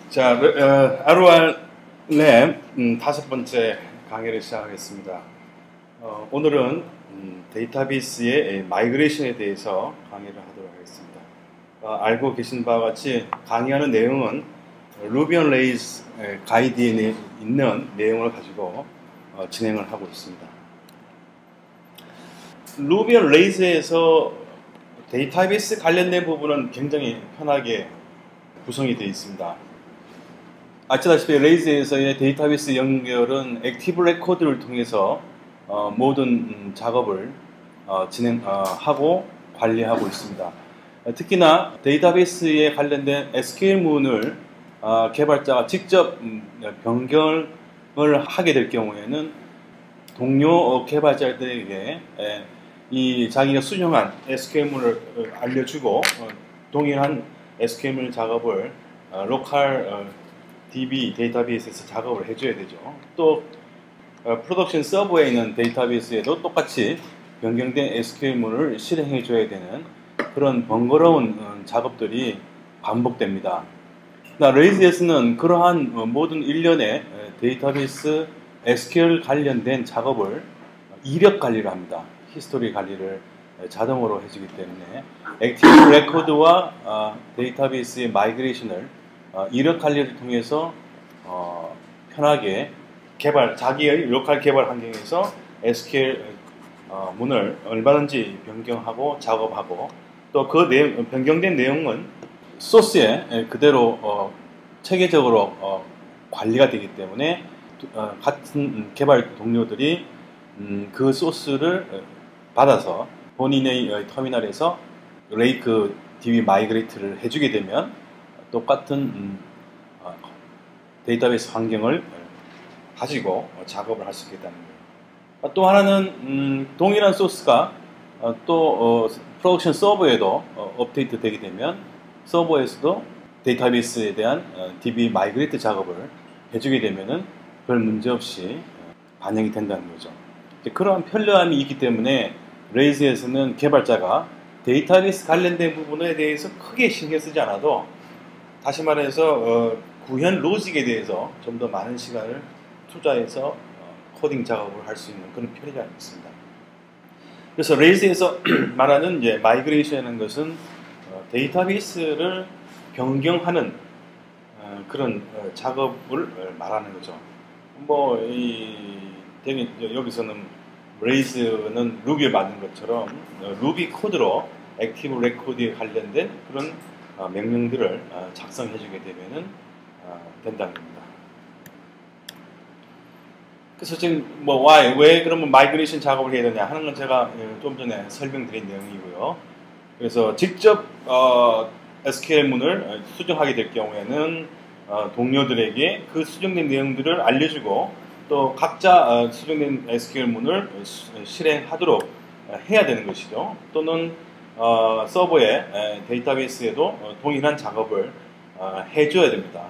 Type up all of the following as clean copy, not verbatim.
자, ROR램 다섯 번째 강의를 시작하겠습니다. 오늘은 데이터베이스의 마이그레이션에 대해서 강의를 하도록 하겠습니다. 알고 계신 바와 같이 강의하는 내용은 Ruby on Rails 가이드에 있는 내용을 가지고 진행을 하고 있습니다. Ruby on Rails에서 데이터베이스 관련된 부분은 굉장히 편하게 구성이 되어 있습니다. 아시다시피 레이즈에서의 데이터베이스 연결은 액티브 레코드를 통해서 모든 작업을 진행하고 관리하고 있습니다. 특히나 데이터베이스에 관련된 SQL문을 개발자가 직접 변경을 하게 될 경우에는 동료 개발자들에게 이 자기가 수정한 SQL문을 알려주고 동일한 SQL 작업을 로컬 DB 데이터베이스에서 작업을 해줘야 되죠. 또 프로덕션 서버에 있는 데이터베이스에도 똑같이 변경된 SQL문을 실행해 줘야 되는 그런 번거로운 작업들이 반복됩니다. 레이즈에서는 그러한 모든 일련의 데이터베이스 SQL 관련된 작업을 이력 관리를 합니다. 히스토리 관리를 자동으로 해주기 때문에 액티브 레코드와 데이터베이스의 마이그레이션을 이력 관리를 통해서 편하게 자기의 로컬 개발 환경에서 SQL 문을 얼마든지 변경하고 작업하고 또 그 변경된 내용은 소스에 그대로 체계적으로 관리가 되기 때문에 같은 개발 동료들이 그 소스를 받아서 본인의 터미널에서 레이크 DB 마이그레이트를 해주게 되면 똑같은 데이터베이스 환경을 가지고 작업을 할 수 있겠다는 거예요. 또 하나는 동일한 소스가 또 프로덕션 서버에도 업데이트 되게 되면 서버에서도 데이터베이스에 대한 DB 마이그레이트 작업을 해주게 되면은 별 문제 없이 반영이 된다는 거죠. 그러한 편리함이 있기 때문에 레이즈에서는 개발자가 데이터베이스 관련된 부분에 대해서 크게 신경 쓰지 않아도 다시 말해서 구현 로직에 대해서 좀 더 많은 시간을 투자해서 코딩 작업을 할 수 있는 그런 편의점이 있습니다. 그래서 레이즈에서 말하는 이제 마이그레이션이라는 것은 데이터베이스를 변경하는 그런 작업을 말하는 거죠. 여기서는 레이즈는 루비에 맞는 것처럼 루비 코드로 액티브 레코드에 관련된 그런 명령들을 작성해 주게 되면은 된다는 겁니다. 그래서 지금 왜 그러면 마이그레이션 작업을 해야 되냐 하는 건 제가 좀 전에 설명드린 내용이고요. 그래서 직접 SQL문을 수정하게 될 경우에는 동료들에게 그 수정된 내용들을 알려주고 또 각자 수정된 SQL문을 실행하도록 해야 되는 것이죠. 또는 서버에 데이터베이스에도 동일한 작업을 해줘야 됩니다.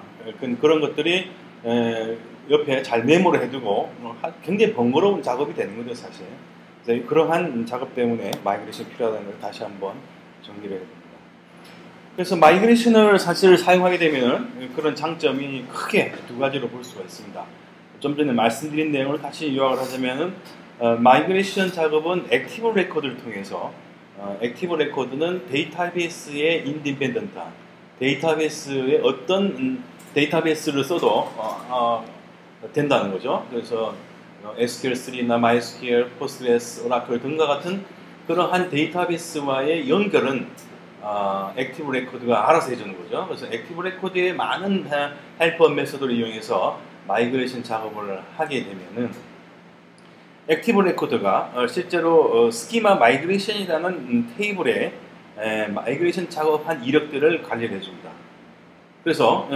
그런 것들이 옆에 잘 메모를 해두고 굉장히 번거로운 작업이 되는 거죠, 사실. 그래서 그러한 작업 때문에 마이그레이션이 필요하다는 걸 다시 한번 정리를 해야 됩니다. 그래서 마이그레이션을 사실 사용하게 되면 그런 장점이 크게 두 가지로 볼 수가 있습니다. 좀 전에 말씀드린 내용을 다시 요약을 하자면 마이그레이션 작업은 액티브 레코드를 통해서 액티브 레코드는 데이터베이스의 인디펜던트한 데이터베이스의 어떤 데이터베이스를 써도 된다는 거죠. 그래서 SQL3나 MySQL, Postgres, Oracle 등과 같은 그러한 데이터베이스와의 연결은 액티브 레코드가 알아서 해주는 거죠. 그래서 액티브 레코드의 많은 헬퍼 메소드를 이용해서 마이그레이션 작업을 하게 되면은 액티브 레코드가 실제로 스키마 마이그레이션이라는 테이블에 마이그레이션 작업한 이력들을 관리를 해줍니다. 그래서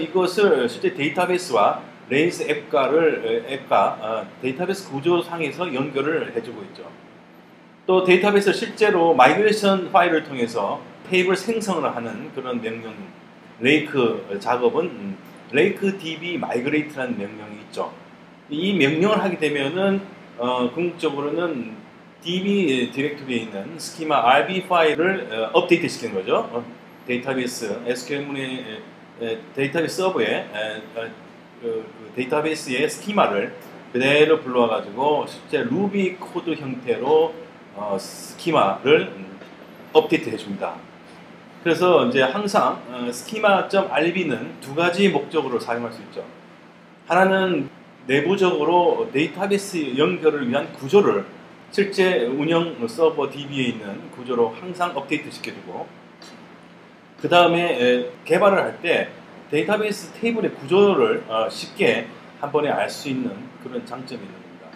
이것을 실제 데이터베이스와 레이스 앱과 데이터베이스 구조상에서 연결을 해주고 있죠. 또 데이터베이스를 실제로 마이그레이션 파일을 통해서 테이블 생성을 하는 그런 명령 레이크 작업은 레이크 DB 마이그레이트라는 명령이 있죠. 이 명령을 하게 되면은 궁극적으로는 DB 디렉토리에 있는 스키마 RB 파일을 업데이트 시키는 거죠. 데이터베이스, SQL문의 데이터베이스 서버에 그 데이터베이스의 스키마를 그대로 불러와가지고 실제 루비 코드 형태로 스키마를 업데이트 해줍니다. 그래서 이제 항상 schema.rb는 두 가지 목적으로 사용할 수 있죠. 하나는 내부적으로 데이터베이스 연결을 위한 구조를 실제 운영 서버 DB에 있는 구조로 항상 업데이트 시켜주고, 그 다음에 개발을 할 때 데이터베이스 테이블의 구조를 쉽게 한 번에 알 수 있는 그런 장점이 있는 겁니다.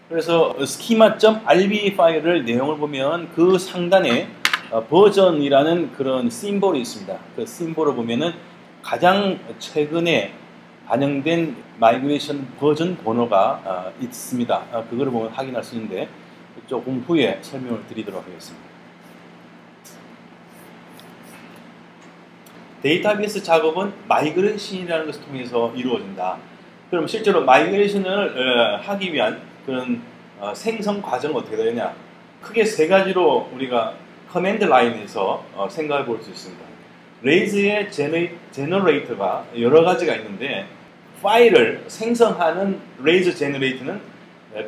그래서 schema.rb 파일을 내용을 보면 그 상단에 버전이라는 그런 심볼이 있습니다. 그 심볼을 보면은 가장 최근에 반영된 마이그레이션 버전 번호가 있습니다. 그거를 보면 확인할 수 있는데 조금 후에 설명을 드리도록 하겠습니다. 데이터베이스 작업은 마이그레이션이라는 것을 통해서 이루어진다. 그럼 실제로 마이그레이션을 하기 위한 그런 생성 과정은 어떻게 되느냐? 크게 세 가지로 우리가 커맨드 라인에서 생각해 볼 수 있습니다. 레이즈의 제너레이터가 여러 가지가 있는데, 파일을 생성하는 레이즈 제너레이터는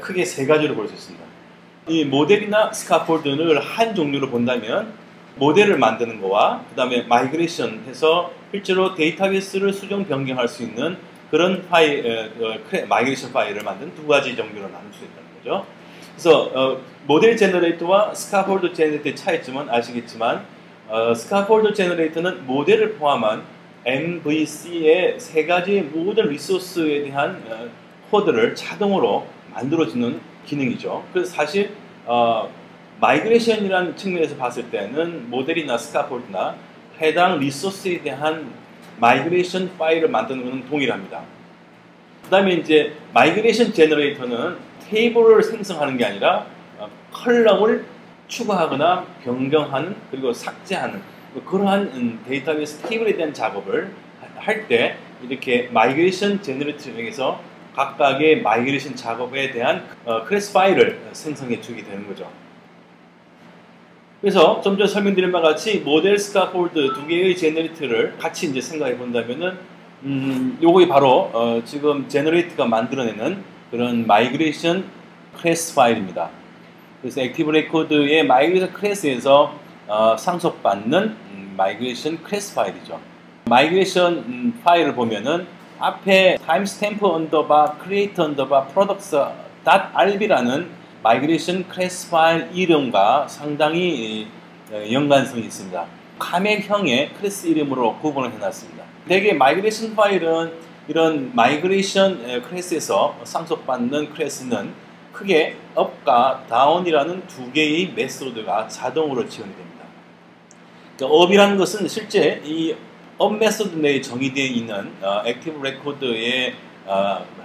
크게 세 가지로 볼 수 있습니다. 이 모델이나 스카폴드를 한 종류로 본다면 모델을 만드는 거와 그 다음에 마이그레이션 해서 실제로 데이터베이스를 수정 변경할 수 있는 그런 파일, 마이그레이션 파일을 만든 두 가지 종류로 나눌 수 있다는 거죠. 그래서 모델 제너레이터와 스카폴드 제너레이터의 차이점은 아시겠지만, 스카폴드 제너레이터는 모델을 포함한 MVC의 세 가지 모든 리소스에 대한 코드를 자동으로 만들어주는 기능이죠. 그래서 사실 마이그레이션이라는 측면에서 봤을 때는 모델이나 스카폴드나 해당 리소스에 대한 마이그레이션 파일을 만드는 것은 동일합니다. 그 다음에 이제 마이그레이션 제너레이터는 테이블을 생성하는 게 아니라 컬럼을 추가하거나 변경하는 그리고 삭제하는 그러한 데이터베이스 테이블에 대한 작업을 할 때 이렇게 마이그레이션 제너레이터에서 각각의 마이그레이션 작업에 대한 클래스 파일을 생성해 주게 되는 거죠. 그래서 좀 전 설명드린 바와 같이 모델 스카폴드 두 개의 제너레이터를 같이 이제 생각해 본다면은 요거 바로 지금 제너레이터가 만들어내는 그런 마이그레이션 클래스 파일입니다. 그래서 액티브 레코드의 마이그레이션 클래스에서 상속받는 마이그레이션 클래스 파일이죠. 마이그레이션 파일을 보면은 앞에 timestamp 언더바 create 언더바 products .rb라는 마이그레이션 클래스 파일 이름과 상당히 연관성이 있습니다. 카멜형의 클래스 이름으로 구분을 해놨습니다. 대개 마이그레이션 파일은 이런 마이그레이션 클래스에서 상속받는 클래스는 크게 up과 down이라는 두 개의 메소드가 자동으로 지원이 됩니다. 그러니까 up이라는 것은 실제 이 up 메소드 내에 정의되어 있는 액티브 레코드의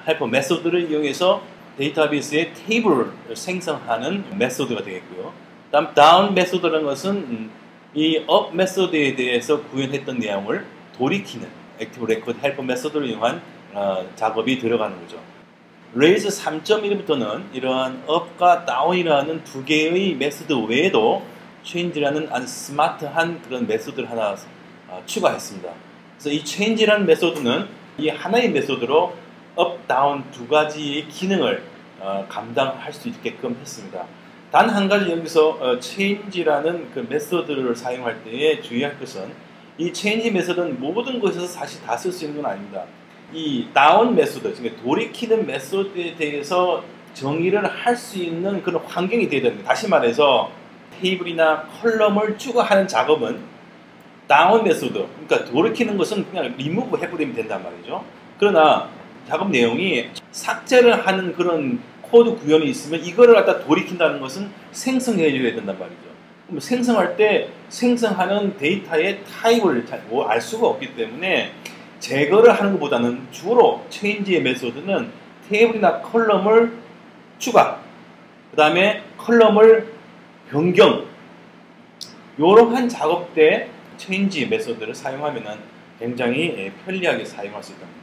헬퍼 메소드를 이용해서 데이터베이스의 테이블을 생성하는 메소드가 되겠고요. 다음 down 메소드라는 것은 이 up 메소드에 대해서 구현했던 내용을 돌이키는 액티브 레코드 헬퍼 메소드를 이용한 작업이 들어가는 거죠. 레이즈 3.1부터는 이러한 up과 down이라는 두 개의 메소드 외에도 change라는 아주 스마트한 그런 메소드를 하나 추가했습니다. 그래서 이 change라는 메소드는 이 하나의 메소드로 up, down 두 가지의 기능을 감당할 수 있게끔 했습니다. 단 한 가지 여기서 change라는 그 메소드를 사용할 때에 주의할 것은 이 change 메소드는 모든 곳에서 사실 다 쓸 수 있는 건 아닙니다. 이 down 메소드, 그러니까 돌이키는 메소드에 대해서 정의를 할 수 있는 그런 환경이 되어야 됩니다. 다시 말해서 테이블이나 컬럼을 추가하는 작업은 down 메소드, 그러니까 돌이키는 것은 그냥 remove 해버리면 된단 말이죠. 그러나 작업 내용이 삭제를 하는 그런 코드 구현이 있으면 이거를 갖다 돌이킨다는 것은 생성해 줘야 된단 말이죠. 그럼 생성할 때 생성하는 데이터의 타입을 잘 알 수가 없기 때문에 제거를 하는 것보다는 주로 change의 메소드는 테이블이나 컬럼을 추가, 그 다음에 컬럼을 변경, 이러한 작업 때 change 메소드를 사용하면 굉장히 편리하게 사용할 수 있답니다.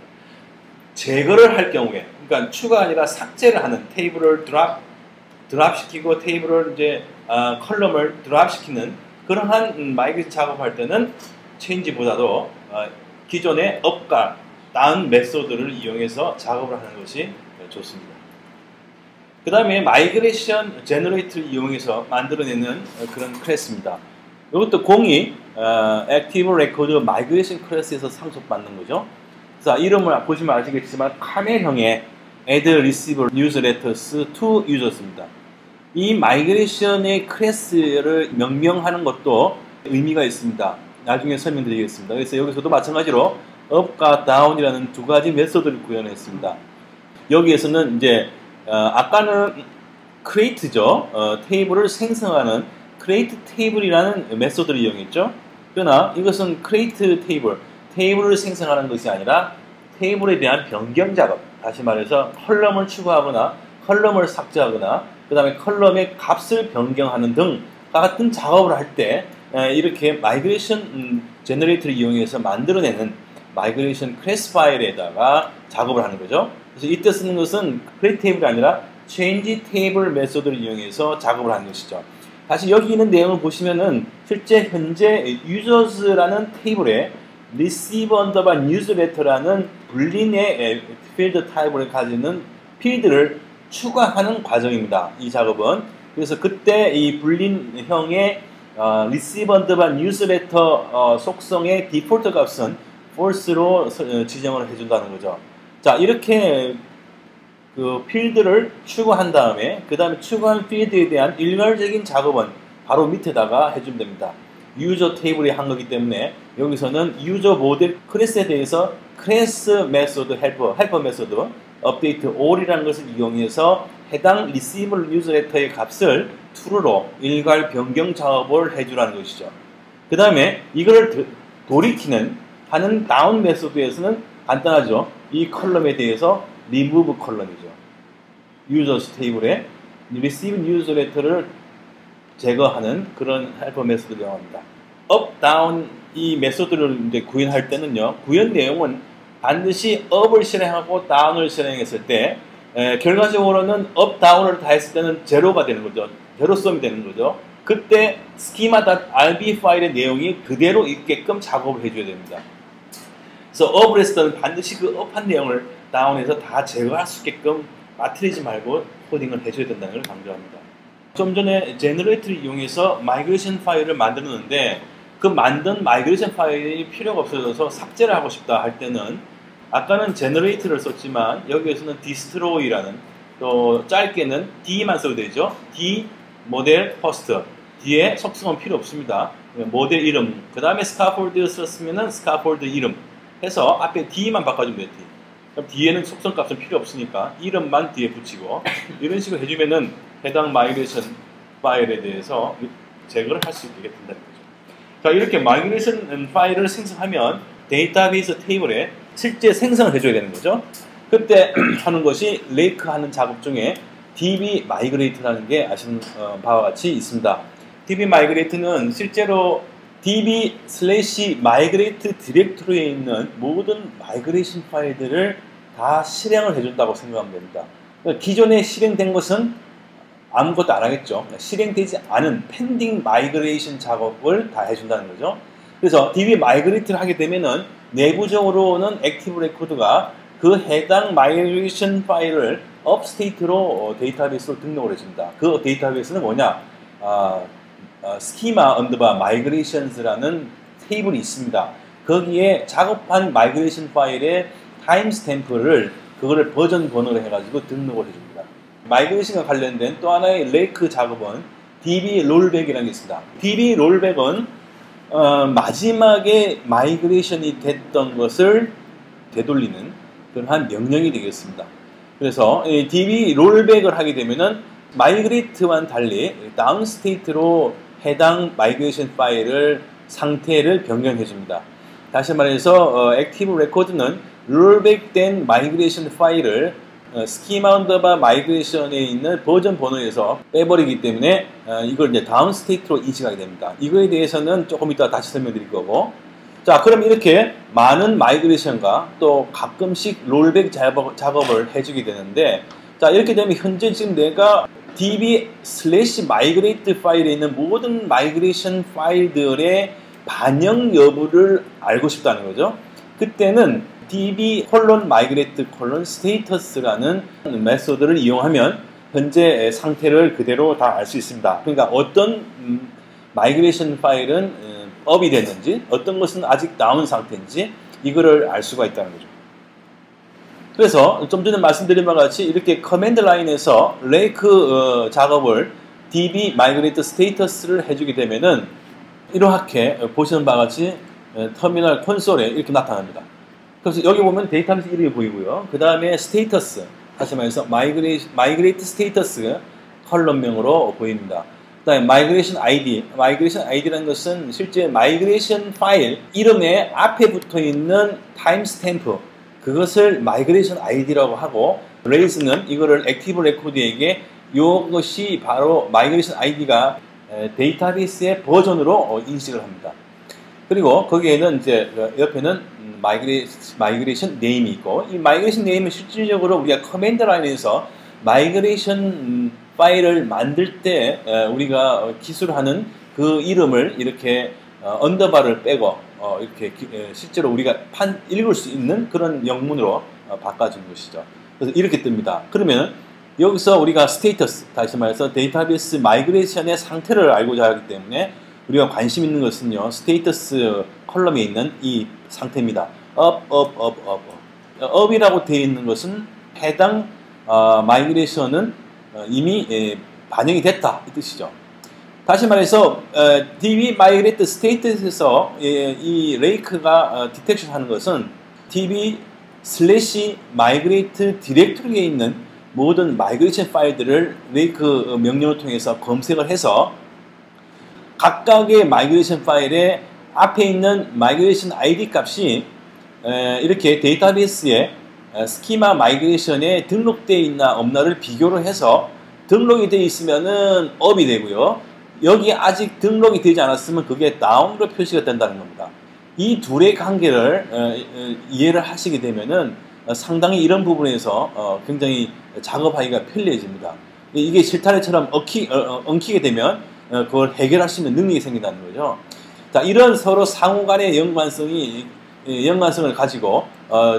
제거를 할 경우에, 그러니까 추가 아니라 삭제를 하는, 테이블을 드랍시키고 테이블을 이제 컬럼을 드랍시키는 그러한 마이그레이션 작업할 때는 체인지보다도 기존의 업과 다운 메소드를 이용해서 작업을 하는 것이 좋습니다. 그 다음에 마이그레이션 제너레이터를 이용해서 만들어내는 그런 클래스입니다. 이것도 공이 액티브 레코드 마이그레이션 클래스에서 상속받는 거죠. 자, 이름을 보시면 아시겠지만 카멜형의 add receive newsletters to users입니다. 이 마이그레이션의 클래스를 명명하는 것도 의미가 있습니다. 나중에 설명드리겠습니다. 그래서 여기서도 마찬가지로 up과 down이라는 두 가지 메소드를 구현했습니다. 여기에서는 이제 아까는 create죠. 테이블을 생성하는 create table이라는 메소드를 이용했죠. 그러나 이것은 create 테이블을 생성하는 것이 아니라 테이블에 대한 변경 작업, 다시 말해서 컬럼을 추가하거나 컬럼을 삭제하거나 그 다음에 컬럼의 값을 변경하는 등 같은 작업을 할 때 이렇게 마이그레이션 제너레이터를 이용해서 만들어내는 마이그레이션 클래스 파일에다가 작업을 하는 거죠. 그래서 이때 쓰는 것은 create 테이블이 아니라 change table 메소드를 이용해서 작업을 하는 것이죠. 다시 여기 있는 내용을 보시면은 실제 현재 users라는 테이블에 receive underbar newsletter라는 불린의 필드 타입을 가지는 필드를 추가하는 과정입니다. 이 작업은. 그래서 그때 이 불린형의 receive underbar newsletter 속성의 디폴트 값은 false로 지정을 해준다는 거죠. 자, 이렇게 그 필드를 추가한 다음에 그 다음에 추가한 필드에 대한 일괄적인 작업은 바로 밑에다가 해주면 됩니다. 유저 테이블이 한 거기 때문에 여기서는 유저 모델 클래스에 대해서 클래스 메소드 헬퍼 메소드 업데이트 all이라는 것을 이용해서 해당 리시버 뉴스레터의 값을 true로 일괄 변경 작업을 해주라는 것이죠. 그 다음에 이걸 돌이키는 하는 다운 메소드에서는 간단하죠. 이 컬럼에 대해서 remove 컬럼이죠. 유저스 테이블에 receive newsletter를 제거하는 그런 헬퍼 메소드를 이용합니다. up, down 이 메소드를 이제 구현할 때는요, 구현 내용은 반드시 up을 실행하고 down을 실행했을 때 결과적으로는 up, down을 다 했을 때는 제로가 되는 거죠. 제로섬이 되는 거죠. 그때 schema.rb 파일의 내용이 그대로 있게끔 작업을 해줘야 됩니다. 그래서 up을 했을 때는 반드시 그 up한 내용을 down에서 다 제거할 수 있게끔 빠뜨리지 말고 코딩을 해줘야 된다는 걸 강조합니다. 좀 전에 제너레이터를 이용해서 마이그레이션 파일을 만들었는데 그 만든 마이그레이션 파일이 필요가 없어져서 삭제를 하고 싶다 할 때는 아까는 제너레이터를 썼지만 여기에서는 destroy라는 또 짧게는 D만 써도 되죠. D 모델 퍼스트 D의 속성은 필요 없습니다. 모델 이름 그 다음에 스카폴드 썼으면은 스카폴드 이름 해서 앞에 D만 바꿔주면 돼요. 그럼 뒤에는 속성 값은 필요 없으니까 이름만 뒤에 붙이고 이런 식으로 해주면은 해당 마이그레이션 파일에 대해서 제거를 할 수 있게 된다는 거죠. 자, 이렇게 마이그레이션 파일을 생성하면 데이터베이스 테이블에 실제 생성을 해줘야 되는 거죠. 그때 하는 것이 레이크 하는 작업 중에 db 마이그레이트라는 게 아시는 바와 같이 있습니다. db 마이그레이트는 실제로 db/migrate 디렉토리에 있는 모든 마이그레이션 파일들을 다 실행을 해준다고 생각하면 됩니다. 기존에 실행된 것은 아무것도 안 하겠죠. 실행되지 않은 펜딩 마이그레이션 작업을 다 해준다는 거죠. 그래서 db 마이그레이트를 하게 되면은 내부적으로는 액티브 레코드가 그 해당 마이그레이션 파일을 업스테이트로 데이터베이스로 등록을 해줍니다. 그 데이터베이스는 뭐냐? schema underbar migrations라는 테이블이 있습니다. 거기에 작업한 마이그레이션 파일의 타임스탬프를 그거를 버전 번호로 해가지고 등록을 해줍니다. 마이그레이션과 관련된 또 하나의 레이크 작업은 db 롤백이라는 게 있습니다. db 롤백은 마지막에 마이그레이션이 됐던 것을 되돌리는 그러한 명령이 되겠습니다. 그래서 db 롤백을 하게 되면은 마이그레이트와는 달리 다운스테이트로 해당 마이그레이션 파일을 상태를 변경해 줍니다. 다시 말해서 액티브 레코드는 롤백된 마이그레이션 파일을 schema underbar migration에 있는 버전 번호에서 빼버리기 때문에 이걸 이제 다운스테이트로 인식하게 됩니다. 이거에 대해서는 조금 이따 다시 설명드릴 거고, 자, 그럼 이렇게 많은 마이그레이션과 또 가끔씩 롤백 작업을 해주게 되는데, 자, 이렇게 되면 현재 지금 내가 db/migrate 파일에 있는 모든 마이그레이션 파일들의 반영 여부를 알고 싶다는 거죠. 그때는 db:migrate:status라는 메소드를 이용하면 현재 상태를 그대로 다 알 수 있습니다. 그러니까 어떤 마이그레이션 파일은 업이 됐는지, 어떤 것은 아직 나온 상태인지 이거를 알 수가 있다는 거죠. 그래서 좀 전에 말씀드린 바와 같이 이렇게 커맨드 라인에서 레이크 작업을 db migrate status를 해주게 되면은 이렇게 보시는 바와 같이 터미널 콘솔에 이렇게 나타납니다. 그래서 여기 보면 데이터베이스 이름이 보이고요. 그 다음에 스테이터스, 다시 말해서 마이그레이트 스테이터스 컬럼명으로 보입니다. 그 다음에 마이그레이션 아이디라는 것은 실제 마이그레이션 파일 이름의 앞에 붙어 있는 타임스탬프, 그것을 마이그레이션 아이디라고 하고, 레이스는 이거를 액티브 레코드에게 이것이 바로 마이그레이션 아이디가 데이터베이스의 버전으로 인식을 합니다. 그리고 거기에는 이제 옆에는 마이그레이션 네임이 있고, 이 마이그레이션 네임은 실질적으로 우리가 커맨드 라인에서 마이그레이션 파일을 만들 때 우리가 기술하는 그 이름을 이렇게 언더바를 빼고 이렇게 실제로 우리가 읽을 수 있는 그런 영문으로 바꿔준 것이죠. 그래서 이렇게 뜹니다. 그러면 여기서 우리가 스테이터스, 다시 말해서 데이터베이스 마이그레이션의 상태를 알고자 하기 때문에 우리가 관심 있는 것은요, 스테이터스 컬럼에 있는 이 상태입니다. up이라고 되어 있는 것은 해당 마이그레이션은 이미 반영이 됐다 이 뜻이죠. 다시 말해서 db migrate status에서 이 레이크가 디텍션 하는 것은 db/migrate 디렉토리에 있는 모든 마이그레이션 파일들을 레이크 명령을 통해서 검색을 해서 각각의 마이그레이션 파일의 앞에 있는 마이그레이션 ID 값이 이렇게 데이터베이스에 스키마 마이그레이션에 등록되어 있나 없나를 비교를 해서 등록이 되어 있으면은 up이 되고요. 여기 아직 등록이 되지 않았으면 그게 down으로 표시가 된다는 겁니다. 이 둘의 관계를 이해를 하시게 되면은 상당히 이런 부분에서 굉장히 작업하기가 편리해집니다. 이게 실타래처럼 엉키게 되면 그걸 해결할 수 있는 능력이 생긴다는 거죠. 자, 이런 서로 상호 간의 연관성을 가지고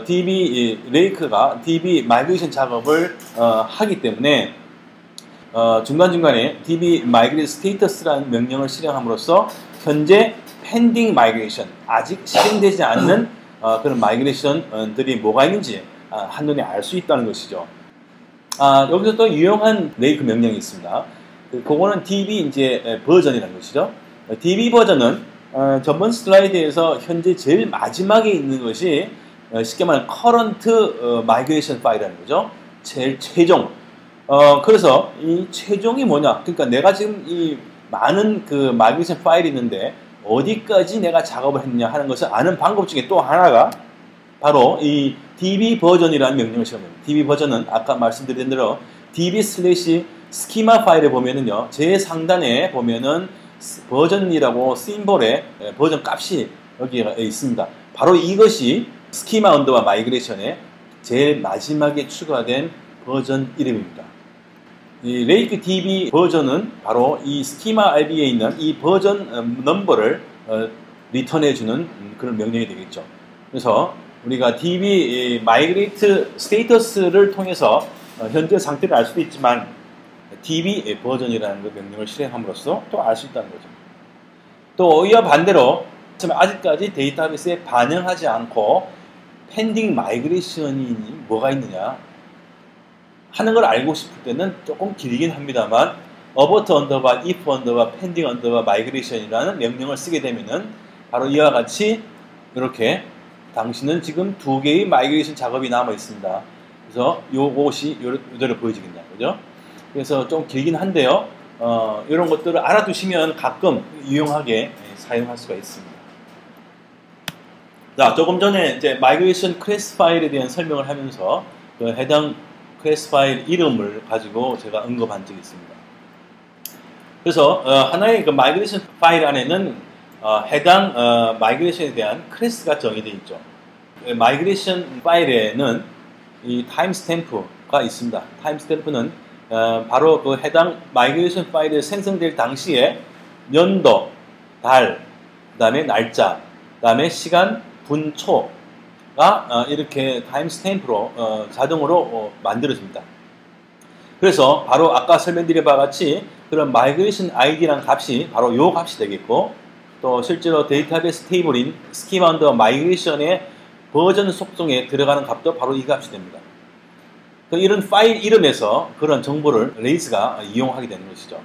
db 레이크가 db 마이그레이션 작업을 하기 때문에 중간중간에 db migrate status라는 명령을 실행함으로써 현재 pending migration, 아직 실행되지 않는 그런 마이그레이션들이 뭐가 있는지 한눈에 알 수 있다는 것이죠. 여기서 또 유용한 레이크 명령이 있습니다. 그거는 db 이제 버전이라는 것이죠. db 버전은 전번 슬라이드에서 현재 제일 마지막에 있는 것이 쉽게 말하면 current migration 파일이라는 거죠. 제일 최종. 그래서 이 최종이 뭐냐? 그러니까 내가 지금 이 많은 그 마이그레이션 파일이 있는데 어디까지 내가 작업을 했느냐 하는 것을 아는 방법 중에 또 하나가 바로 이 db 버전이라는 명령을 실행합니다. db 버전은 아까 말씀드린 대로 db/schema 파일에 보면은요, 제일 상단에 보면은 버전이라고 심볼의 버전 값이 여기에 있습니다. 바로 이것이 스키마 언더바 마이그레이션의 제일 마지막에 추가된 버전 이름입니다. 이 레이크 db 버전은 바로 이 스키마 RB에 있는 이 버전 넘버를 리턴해주는 그런 명령이 되겠죠. 그래서 우리가 db migrate status를 통해서 현재 상태를 알 수도 있지만 db 버전이라는 그 명령을 실행함으로써 또 알 수 있다는 거죠. 또 이와 반대로 아직까지 데이터베이스에 반영하지 않고 pending migration이 뭐가 있느냐 하는 걸 알고 싶을 때는 조금 길긴 합니다만 abort 언더바 if 언더바 pending 언더바 migration이라는 명령을 쓰게 되면은 바로 이와 같이 이렇게 당신은 지금 2개의 마이그레이션 작업이 남아 있습니다. 그래서 요것이 이대로 보여지겠냐, 그죠? 그래서 좀 길긴 한데요. 이런 것들을 알아두시면 가끔 유용하게 사용할 수가 있습니다. 자, 조금 전에 이제 마이그레이션 클래스 파일에 대한 설명을 하면서 그 해당 클래스 파일 이름을 가지고 제가 언급한 적이 있습니다. 그래서 하나의 그 마이그레이션 파일 안에는 해당 마이그레이션에 대한 클래스가 정의되어 있죠. 마이그레이션 파일에는 이 타임스탬프가 있습니다. 타임스탬프는 바로 그 해당 마이그레이션 파일이 생성될 당시에 연도, 달, 그 다음에 날짜, 그 다음에 시간, 분, 초가 이렇게 타임스탬프로 자동으로 만들어집니다. 그래서 바로 아까 설명드린 바와 같이 그런 마이그레이션 아이디라는 값이 바로 요 값이 되겠고, 또 실제로 데이터베이스 테이블인 스키마 언더 마이그레이션의 버전 속성에 들어가는 값도 바로 이 값이 됩니다. 이런 파일 이름에서 그런 정보를 레이스가 이용하게 되는 것이죠.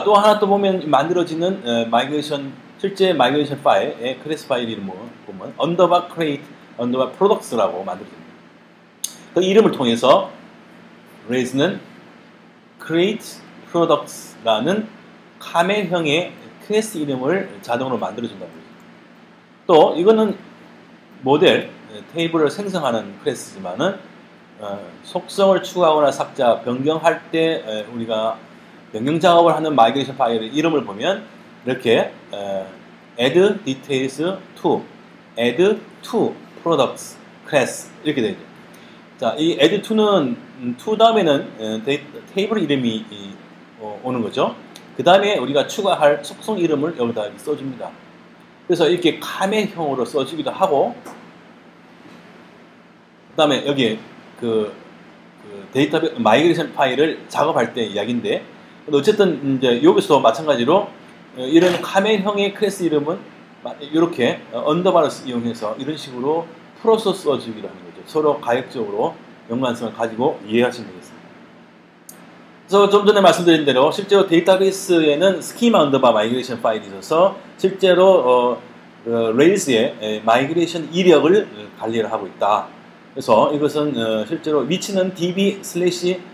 또 하나 또 보면 만들어지는 마이그레이션, 실제 마이그레이션 파일의 클래스 파일 이름을 보면 언더바 크레이트, 언더바 프로덕트라고 만들어집니다. 그 이름을 통해서 레이스는 create products라는 카멜형의 클래스 이름을 자동으로 만들어준다고 합니다. 또 이거는 모델, 테이블을 생성하는 클래스지만은 속성을 추가하거나 삭제, 변경할 때 우리가 변경 작업을 하는 마이그레이션 파일의 이름을 보면 이렇게 add details to, add to products class 이렇게 되죠. 자, 이 add to는 to 다음에는 테이블 이름이 오는 거죠. 그 다음에 우리가 추가할 속성 이름을 여기다 써줍니다. 그래서 이렇게 카멜형으로 써주기도 하고, 그 다음에 여기 데이터베이스 마이그레이션 파일을 작업할 때 이야기인데, 어쨌든 이제 여기서도 마찬가지로 이런 카멜형의 클래스 이름은 이렇게 언더바를 이용해서 이런 식으로 풀어서 써주기도 하는 거죠. 서로 가역적으로 연관성을 가지고 이해하시면 되겠습니다. 그래서 좀 전에 말씀드린 대로 실제로 데이터베이스에는 스키마 언더바 마이그레이션 파일이 있어서 실제로 레일스의 마이그레이션 이력을 관리를 하고 있다. 그래서 이것은 실제로 위치는 db/schema.rb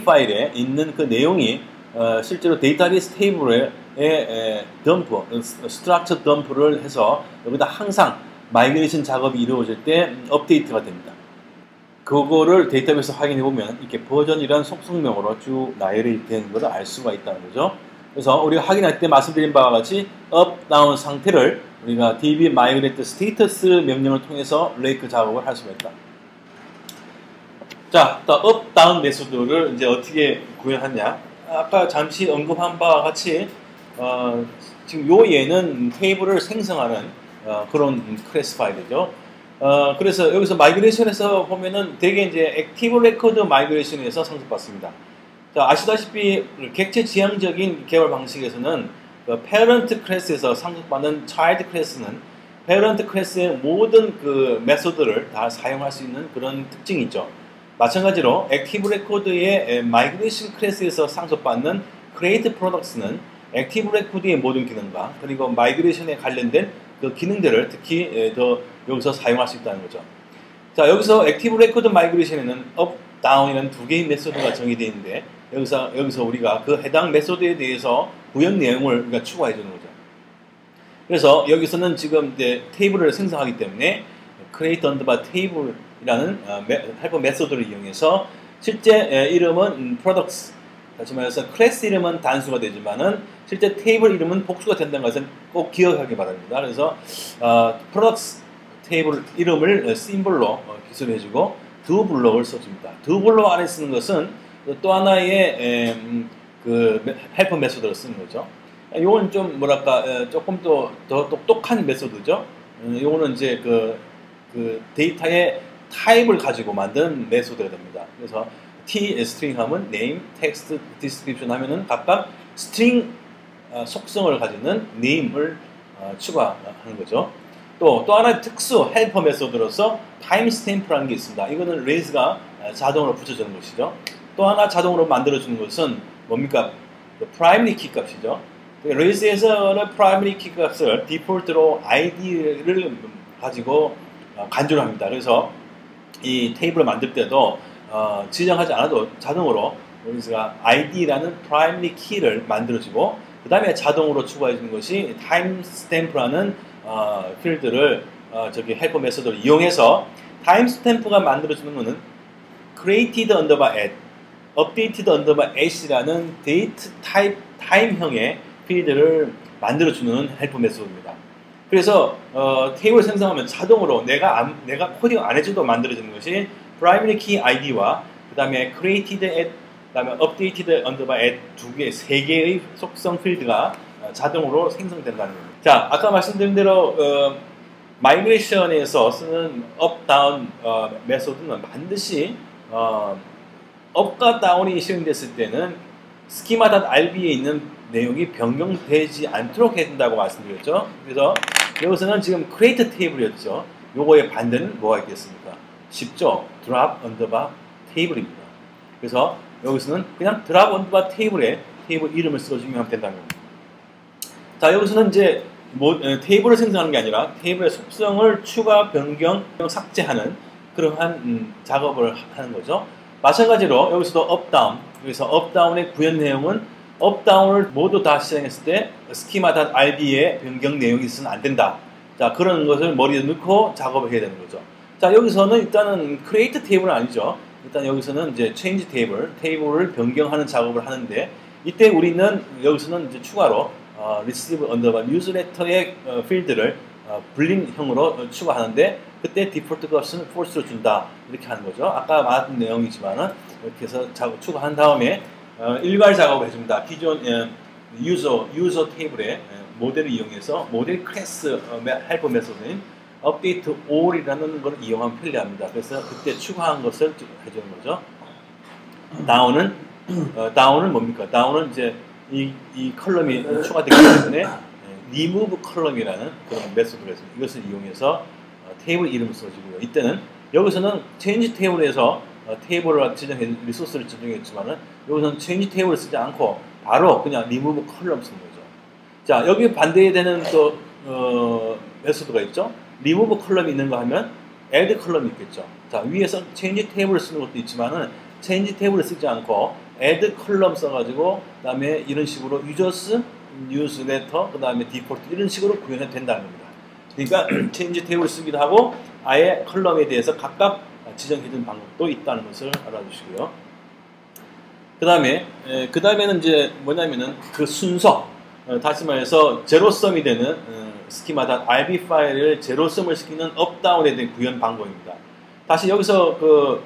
파일에 있는 그 내용이 실제로 데이터베이스 테이블에 덤프, 스트럭처 덤프를 해서 여기다 항상 마이그레이션 작업이 이루어질 때 업데이트가 됩니다. 그거를 데이터베이스 확인해 보면 이렇게 버전이란 속성명으로 쭉 나열이 되는 것을 알 수가 있다는 거죠. 그래서 우리가 확인할 때 말씀드린 바와 같이 up, down 상태를 우리가 db migrate status 명령을 통해서 레이크 작업을 할 수가 있다. 자, 또 up, down 메소드를 이제 어떻게 구현하냐? 아까 잠시 언급한 바와 같이 지금 요 예는 테이블을 생성하는 그런 클래스 파일이죠. 그래서 여기서 마이그레이션에서 보면은 되게 이제 액티브 레코드 마이그레이션에서 상속받습니다. 자, 아시다시피 객체 지향적인 개발 방식에서는 그 페어런트 클래스에서 상속받는 차일드 클래스는 페어런트 클래스의 모든 그 메소드를 다 사용할 수 있는 그런 특징이 있죠. 마찬가지로 액티브 레코드의 마이그레이션 클래스에서 상속받는 크리에이트 프로덕트는 액티브 레코드의 모든 기능과 그리고 마이그레이션에 관련된 그 기능들을 특히 더 여기서 사용할 수 있다는 거죠. 자, 여기서 액티브 레코드 마이그레이션에는 up, down이라는 두 개의 메소드가 정의되어 있는데 여기서 우리가 그 해당 메소드에 대해서 구현 내용을 우리가 추가해 주는 거죠. 그래서 여기서는 지금 이제 테이블을 생성하기 때문에 create underbar table이라는 헬퍼 메소드를 이용해서 실제 이름은 products, 다시 말해서 클래스 이름은 단수가 되지만은 실제 테이블 이름은 복수가 된다는 것은 꼭 기억하기 바랍니다. 그래서 products 테이블 이름을 심볼로 기술해주고 두 블록을 써줍니다. 두 블록 안에 쓰는 것은 또 하나의 그 헬퍼 메소드를 쓰는 거죠. 이건 좀 뭐랄까 조금 더 똑똑한 메소드죠. 이거는 이제 그 데이터의 타입을 가지고 만든 메소드가 됩니다. 그래서 T 스트링 하면 name, text, description 하면은 각각 스트링 속성을 가지는 name을 추가하는 거죠. 또 하나의 특수 헬퍼 메소드로서 timestamp라는 게 있습니다. 이거는 레이스가 자동으로 붙여주는 것이죠. 또 하나 자동으로 만들어주는 것은 뭡니까? primary key 값이죠. 레이스에서는 primary key 값을 디폴트로 id를 가지고 간주를 합니다. 그래서 이 테이블을 만들 때도 지정하지 않아도 자동으로 레이스가 id라는 primary key를 만들어주고 그 다음에 자동으로 추가해주는 것이 timestamp라는 필드를 저기 헬퍼 메소드를 이용해서 timestamp가 만들어주는 것은 created underbar add, updated underbar ash라는 date type time형의 필드를 만들어주는 헬프 메소드입니다. 그래서 테이블을 생성하면 자동으로 내가 코딩 안 해줘도 만들어지는 것이 primary key id와 그 다음에 created at, 그 다음에 updated underbar at 세 개의 속성 필드가 자동으로 생성된다는 겁니다. 자, 아까 말씀드린 대로 마이그레이션에서 쓰는 up, down 메소드는 반드시 up과 down이 실행됐을 때는 schema.rb에 있는 내용이 변경되지 않도록 해야 된다고 말씀드렸죠. 그래서 여기서는 지금 create 테이블이었죠. 요거의 반대는 뭐가 있겠습니까? 쉽죠? drop underbar 테이블입니다. 그래서 여기서는 그냥 drop underbar 테이블에 테이블 이름을 써주면 하면 된다는 겁니다. 자, 여기서는 이제 테이블을 생성하는 게 아니라 테이블의 속성을 추가, 변경, 삭제하는 그러한 작업을 하는 거죠. 마찬가지로 여기서도 up, down, 여기서 up, down의 구현 내용은 up, down을 모두 다 실행했을 때 schema.rb의 변경 내용이 있으면 안 된다. 자, 그런 것을 머리에 넣고 작업을 해야 되는 거죠. 자, 여기서는 일단은 create 테이블은 아니죠. 일단 여기서는 이제 change 테이블을 변경하는 작업을 하는데 이때 우리는 여기서는 이제 추가로 receive underbar newsletter의 필드를 불린형으로 추가하는데 그때 디폴트 값은 false로 준다 이렇게 하는 거죠. 아까 말한 내용이지만은 이렇게 해서 추가한 다음에 일괄 작업을 해줍니다. 기존 유저 테이블의 모델을 이용해서 모델 클래스 헬프 메소드인 update all이라는 걸 이용하면 편리합니다. 그래서 그때 추가한 것을 해주는 거죠. 다운은 뭡니까? 다운은 이제 이 컬럼이 추가되기 때문에 remove 컬럼이라는 그런 메소드를 해서 이것을 이용해서 테이블 이름을 써주고요. 이때는 여기서는 change 테이블에서 테이블을 지정해 리소스를 지정했지만은 여기서는 change 테이블을 쓰지 않고 바로 그냥 remove 컬럼 쓰는 거죠. 자, 여기 반대에 되는 또 메소드가 있죠. remove 컬럼이 있는 거 하면 add 컬럼이 있겠죠. 자, 위에서 change 테이블을 쓰는 것도 있지만은 change 테이블을 쓰지 않고 add 컬럼 써가지고 그 다음에 이런 식으로 users, newsletter, 그 다음에 default 이런 식으로 구현해도 된다는 겁니다. 그러니까 change 테이블을 쓰기도 하고 아예 컬럼에 대해서 각각 지정해둔 방법도 있다는 것을 알아주시고요. 그 다음에는 이제 뭐냐면은 그 순서, 다시 말해서 제로섬이 되는 schema.rb 파일을 제로섬을 시키는 업다운에 대한 구현 방법입니다. 다시 여기서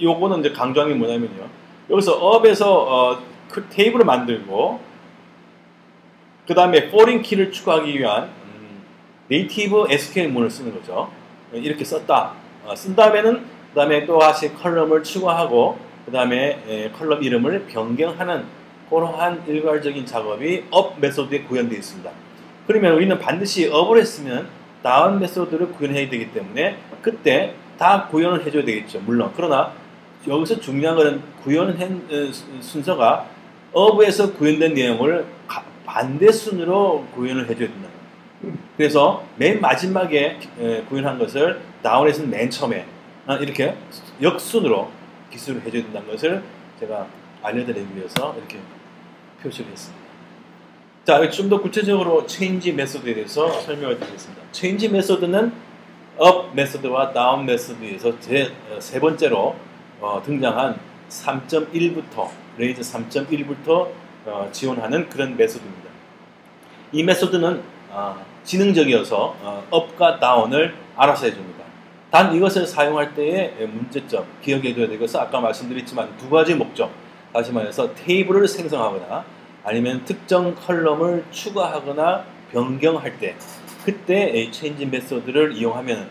요거는 이제 강조한 게 뭐냐면요. 여기서 업에서 그 테이블을 만들고 그 다음에 foreign 키를 추가하기 위한 네이티브 SQL 문을 쓰는 거죠. 이렇게 썼다. 쓴 다음에는 그 다음에 또 다시 컬럼을 추가하고 그 다음에 컬럼 이름을 변경하는 그러한 일괄적인 작업이 up 메소드에 구현되어 있습니다. 그러면 우리는 반드시 up을 했으면 down 메소드를 구현해야 되기 때문에 그때 다 구현을 해줘야 되겠죠. 물론. 그러나 여기서 중요한 것은 구현한 순서가 up에서 구현된 내용을 반대 순으로 구현을 해줘야 된다. 그래서 맨 마지막에 구현한 것을 down에서는 맨 처음에 이렇게 역순으로 기술을 해줘야 된다는 것을 제가 알려드리기 위해서 이렇게 표시를 했습니다. 자, 좀 더 구체적으로 change 메소드에 대해서 설명을 드리겠습니다. change 메소드는 up 메소드와 down 메소드에서 세 번째로 등장한 3.1부터 레이저 3.1부터 지원하는 그런 메소드입니다. 이 메소드는 지능적이어서 up과 down을 알아서 해줍니다. 단 이것을 사용할 때의 문제점, 기억해둬야 될 것은 아까 말씀드렸지만 두 가지 목적, 다시 말해서 테이블을 생성하거나 아니면 특정 컬럼을 추가하거나 변경할 때 그때 이 change 메소드를 이용하면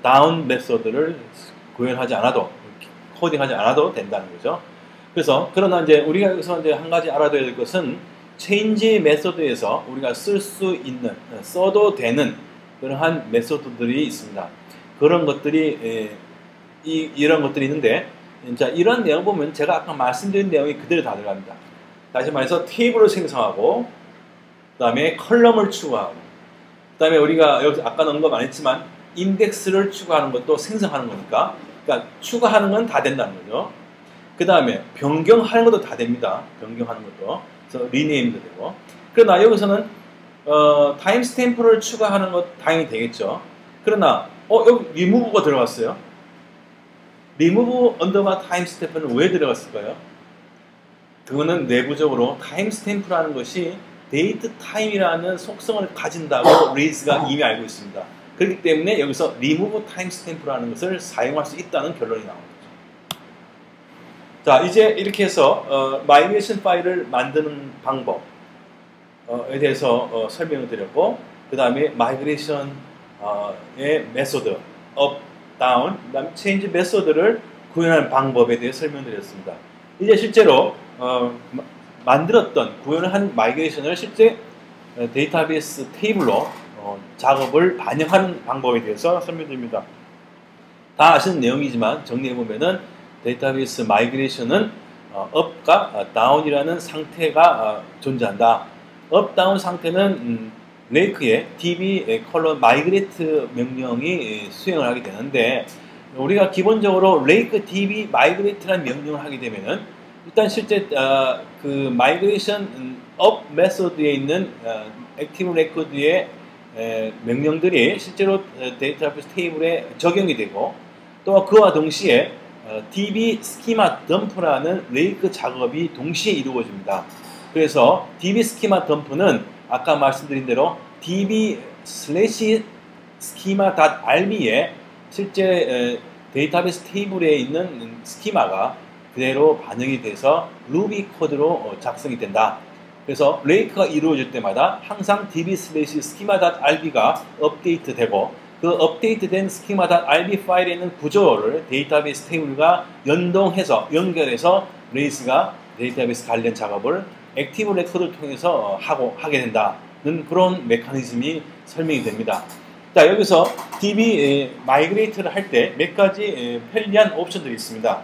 down 메소드를 구현하지 않아도 코딩하지 않아도 된다는 거죠. 그래서 그러나 이제 우리가 여기서 이제 한 가지 알아둬야 될 것은 change 메소드에서 우리가 쓸 수 있는 써도 되는 그러한 메소드들이 있습니다. 그런 것들이 이런 것들이 있는데 자, 이런 내용 보면 제가 아까 말씀드린 내용이 그대로 다 들어갑니다. 다시 말해서 테이블을 생성하고 그 다음에 컬럼을 추가하고 그 다음에 우리가 여기 아까 넣은 거 많이 했지만 인덱스를 추가하는 것도 생성하는 거니까 그러니까 추가하는 건 다 된다는 거죠. 그 다음에 변경하는 것도 다 됩니다. 변경하는 것도. 그래서 리네임도 되고. 그러나 여기서는 타임스탬프를 추가하는 것 당연히 되겠죠. 그러나 여기 리무브가 들어갔어요. 리무브 언더바 타임스탬프는 왜 들어갔을까요? 그거는 내부적으로 타임스탬프라는 것이 데이트 타임이라는 속성을 가진다고 레이스가 이미 알고 있습니다. 그렇기 때문에 여기서 remove timestamp라는 것을 사용할 수 있다는 결론이 나옵니다. 자, 이제 이렇게 해서 마이그레이션 파일을 만드는 방법에 대해서 설명을 드렸고, 그 다음에 마이그레이션의 메소드, up, down, 그 다음에 change 메소드를 구현하는 방법에 대해 설명드렸습니다. 이제 실제로 만들었던 구현을 한 마이그레이션을 실제 데이터베이스 테이블로 작업을 반영하는 방법에 대해서 설명드립니다. 다 아시는 내용이지만 정리해보면은 데이터베이스 마이그레이션은 up과 down이라는 상태가 존재한다. up, down 상태는 레이크의 db 컬러 마이그레이트 명령이 수행을 하게 되는데, 우리가 기본적으로 레이크 db 마이그레이트라는 명령을 하게 되면은 일단 실제 그 마이그레이션 up 메소드에 있는 액티브 레코드의 명령들이 실제로 데이터베이스 테이블에 적용이 되고, 또 그와 동시에 db 스키마 덤프라는 레이크 작업이 동시에 이루어집니다. 그래서 db 스키마 덤프는 아까 말씀드린 대로 db 슬래시 schema.rb에 실제 데이터베이스 테이블에 있는 스키마가 그대로 반영이 돼서 루비 코드로 작성이 된다. 그래서 레이크가 이루어질 때마다 항상 db 슬래시 schema.rb가 업데이트 되고, 그 업데이트된 schema.rb 파일에 있는 구조를 데이터베이스 테이블과 연동해서 연결해서 레이스가 데이터베이스 관련 작업을 액티브 레코드를 통해서 하게 된다는 그런 메커니즘이 설명이 됩니다. 자, 여기서 db 마이그레이트를 할 때 몇 가지 편리한 옵션들이 있습니다.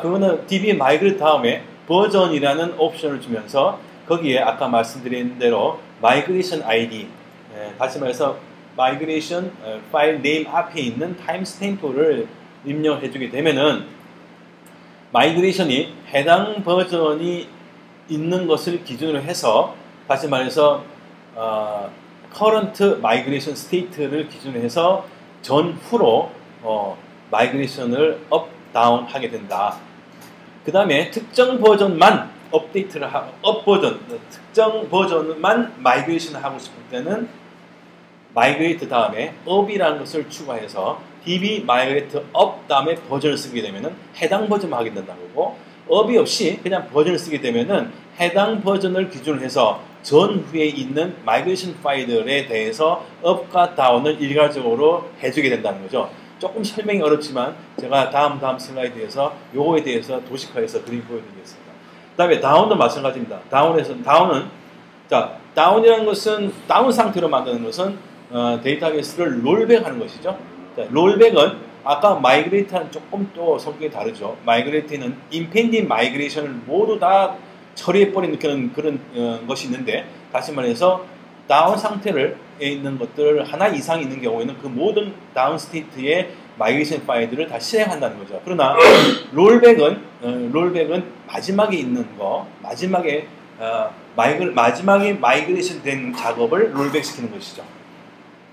그거는 db 마이그레이트 다음에 버전이라는 옵션을 주면서 거기에 아까 말씀드린 대로 마이그레이션 ID, 다시 말해서 마이그레이션 파일 네임 앞에 있는 타임스탬프를 입력해 주게 되면은 마이그레이션이 해당 버전이 있는 것을 기준으로 해서, 다시 말해서 current migration state를 기준으로 해서 전후로 마이그레이션을 up, down 하게 된다. 그 다음에 특정 버전만 업데이트를 하고, 업 버전, 특정 버전만 마이그레이션을 하고 싶을 때는 마이그레이트 다음에 up이라는 것을 추가해서 db 마이그레이트 up 다음에 버전을 쓰게 되면은 해당 버전만 하게 된다는 거고, up이 없이 그냥 버전을 쓰게 되면은 해당 버전을 기준으로 해서 전후에 있는 마이그레이션 파일들에 대해서 up과 down을 일괄적으로 해주게 된다는 거죠. 조금 설명이 어렵지만 제가 다음 슬라이드에서 요거에 대해서 도식화해서 그림 보여드리겠습니다. 그 다음에 다운도 마찬가지입니다. 다운은 자, 다운이라는 것은 다운 상태로 만드는 것은 데이터베이스를 롤백하는 것이죠. 자, 롤백은 아까 마이그레이트와는 조금 또 성격이 다르죠. 마이그레이트는 임펜딩 마이그레이션을 모두 다 처리해버리는 그런 것이 있는데, 다시 말해서 다운 상태에 있는 것들 하나 이상 있는 경우에는 그 모든 다운 스테이트의 마이그레이션 파일들을 다 실행한다는 거죠. 그러나 롤백은 마지막에 있는 거, 마지막에 마이그레이션 된 작업을 롤백 시키는 것이죠.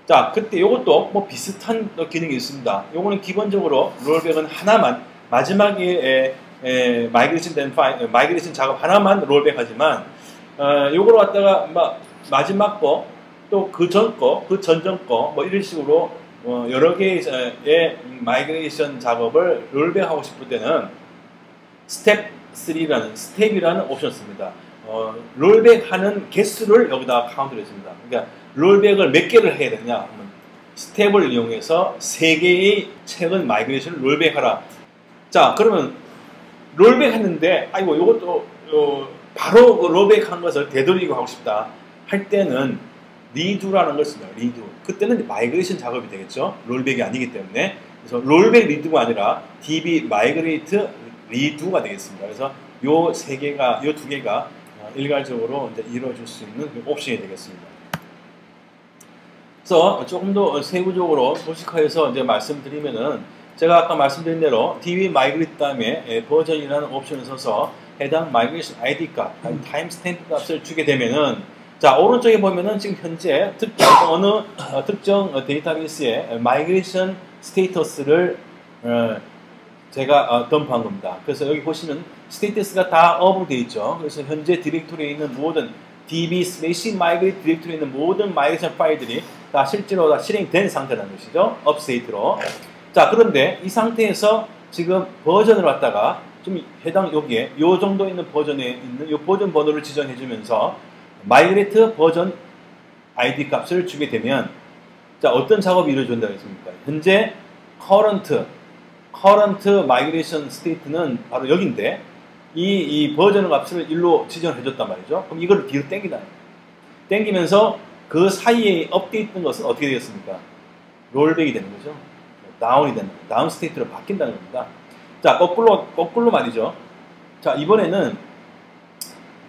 자, 그때 이것도 뭐 비슷한 기능이 있습니다. 요거는 기본적으로 롤백은 하나만, 마지막에 마이그레이션 된 파일, 마이그레이션 작업 하나만 롤백하지만, 요거를 갖다가 마지막 거, 또 그 전 거, 그 전전 거, 뭐 이런 식으로 여러 개의 마이그레이션 작업을 롤백하고 싶을 때는 스텝이라는 옵션을 씁니다. 롤백하는 개수를 여기다가 카운트를 했습니다. 그러니까 롤백을 몇 개를 해야 되느냐? 스텝을 이용해서 3개의 최근 마이그레이션을 롤백하라. 자, 그러면 롤백 했는데, 아이고, 이것도 바로 그 롤백한 것을 되돌리고 하고 싶다 할 때는 리두라는 걸 씁니다. 리두. 그때는 마이그레이션 작업이 되겠죠. 롤백이 아니기 때문에. 그래서 롤백 리두가 아니라 db 마이그레이트 리두가 되겠습니다. 그래서 요 두 개가 일괄적으로 이제 이루어질 수 있는 옵션이 되겠습니다. 그래서 조금 더 세부적으로 도식화해서 이제 말씀드리면은, 제가 아까 말씀드린 대로 db 마이그레이트 다음에 버전이라는 옵션을 써서 해당 마이그레이션 ID 값, 타임스탬프 값을 주게 되면은, 자, 오른쪽에 보면은 지금 현재 특정 데이터베이스의 마이그레이션 스테이터스를 제가 덤프한 겁니다. 그래서 여기 보시면 스테이터스가 다 업으로 되어 있죠. 그래서 현재 디렉토리에 있는 모든 db/migrate 디렉토리에 있는 모든 마이그레이션 파일들이 다 실제로 다 실행된 상태라는 것이죠. 업스테이트로. 자, 그런데 이 상태에서 지금 버전을 갖다가 좀 해당 여기에 요 정도 있는 버전에 있는 요 버전 번호를 지정해 주면서 마이그레이트 버전 ID 값을 주게 되면 자, 어떤 작업이 이루어진다고 했습니까? 현재 current migration state는 바로 여기인데 이 버전 값을 1로 지정해 줬단 말이죠. 그럼 이걸 뒤로 땡기면서 그 사이에 업데이트된 것은 어떻게 되겠습니까? 롤백이 되는 거죠. 다운이 된다. 다운 스테이트로 바뀐다는 겁니다. 자, 거꾸로 말이죠. 자, 이번에는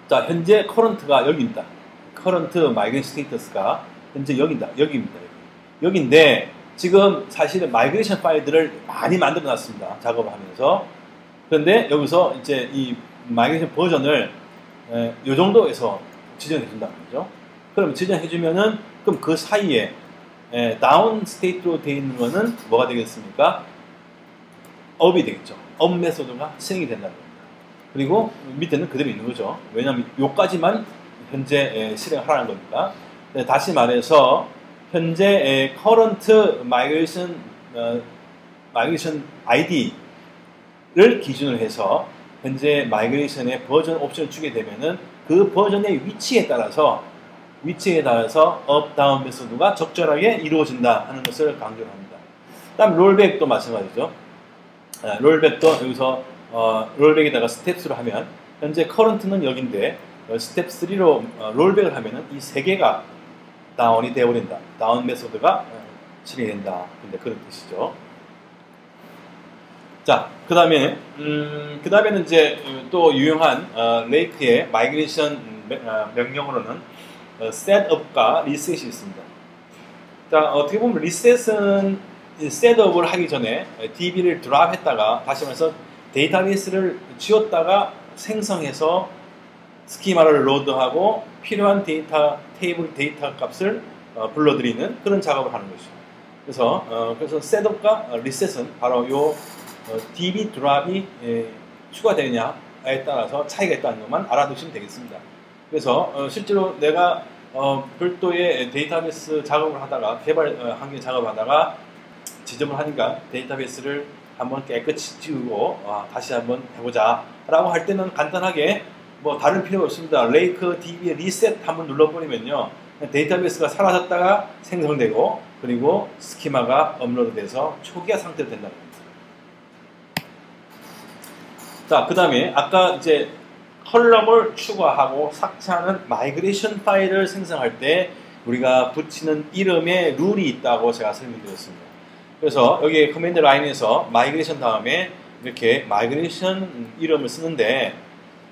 자, 현재 current가 여기입니다. current migration status가 현재 여기입니다. 여기인데 지금 사실은 마이그레이션 파일들을 많이 만들어 놨습니다. 작업을 하면서. 그런데 여기서 이제 이 마이그레이션 버전을 이 정도에서 지정해 준다는 거죠. 그럼 지정해 주면은 그럼 그 사이에 다운 스테이트로 되어 있는 거는 뭐가 되겠습니까? 업이 되겠죠. 업 메소드가 실행이 된다는 겁니다. 그리고 밑에는 그대로 있는 거죠. 왜냐하면 요까지만 현재 실행하라는 거니까. 다시 말해서 현재 current migration ID를 기준으로 해서 현재 마이그레이션의 버전 옵션을 주게 되면은 그 버전의 위치에 따라서 업, 다운 메소드가 적절하게 이루어진다 하는 것을 강조합니다. 다음 롤백도 마찬가지죠. 롤백도 여기서 롤백에다가 스텝3로 하면 현재 current는 여기인데 스텝 3로 롤백을 하면은 이 세 개가 다운이 되어버린다. 다운 메소드가 실행된다. 근데 그런 뜻이죠. 자, 그 다음에는 이제 또 유용한 레이크의 마이그레이션 명령으로는 셋업과 리셋이 있습니다. 자, 어떻게 보면 리셋은 셋업을 하기 전에 DB를 드랍했다가 다시 말해서 데이터베이스를 지웠다가 생성해서 스키마를 로드하고 필요한 테이블 데이터 값을 불러들이는 그런 작업을 하는 것이죠. 그래서 셋업과 리셋은 바로 요 DB 드랍이 추가되느냐에 따라서 차이가 있다는 것만 알아두시면 되겠습니다. 그래서 실제로 내가 별도의 데이터베이스 작업을 하다가 개발 환경 작업을 하다가 지점을 하니까 데이터베이스를 한번 깨끗이 지우고 다시 한번 해보자 라고 할 때는 간단하게 뭐 다른 필요가 없습니다. 레이크 DB의 리셋 한번 눌러버리면요 데이터베이스가 사라졌다가 생성되고 그리고 스키마가 업로드돼서 초기화 상태로 된다는 겁니다. 자, 그 다음에 아까 이제 컬럼을 추가하고 삭제하는 마이그레이션 파일을 생성할 때 우리가 붙이는 이름에 룰이 있다고 제가 설명드렸습니다. 그래서 여기 커맨드 라인에서 마이그레이션 다음에 이렇게 마이그레이션 이름을 쓰는데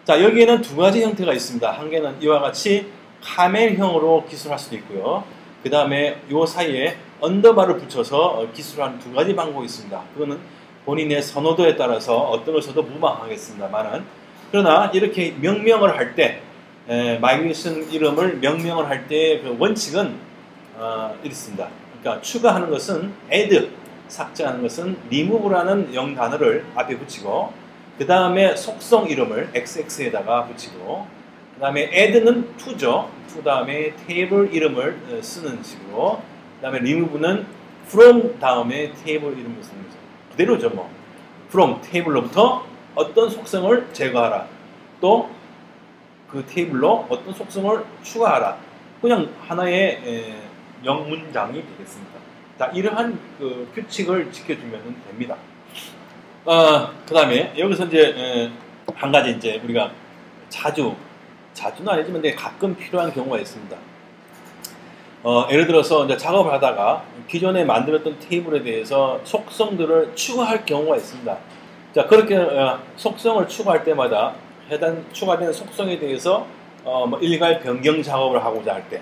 자, 여기에는 두 가지 형태가 있습니다. 한 개는 이와 같이 카멜형으로 기술할 수도 있고요. 그 다음에 이 사이에 언더바를 붙여서 기술하는 두 가지 방법이 있습니다. 그거는 본인의 선호도에 따라서 어떤 걸 써도 무방하겠습니다만은 그러나 이렇게 명명을 할 때 마이그레이션 이름을 명명을 할 때 그 원칙은 이렇습니다. 그러니까 추가하는 것은 add, 삭제하는 것은 remove라는 영단어를 앞에 붙이고 그 다음에 속성 이름을 xx에다가 붙이고 그 다음에 add는 to죠. to 다음에 테이블 이름을 쓰는 식으로 그 다음에 remove는 from 다음에 테이블 이름을 쓰는 거죠. 그대로죠 뭐. from 테이블로부터 어떤 속성을 제거하라. 또 그 테이블로 어떤 속성을 추가하라. 그냥 하나의 명문장이 되겠습니다. 자, 이러한 그 규칙을 지켜주면 됩니다. 그 다음에 여기서 이제 한 가지 이제 우리가 자주는 아니지만 가끔 필요한 경우가 있습니다. 예를 들어서 이제 작업을 하다가 기존에 만들었던 테이블에 대해서 속성들을 추가할 경우가 있습니다. 자, 그렇게 속성을 추가할 때마다 해당 추가된 속성에 대해서 뭐 일괄 변경 작업을 하고자 할 때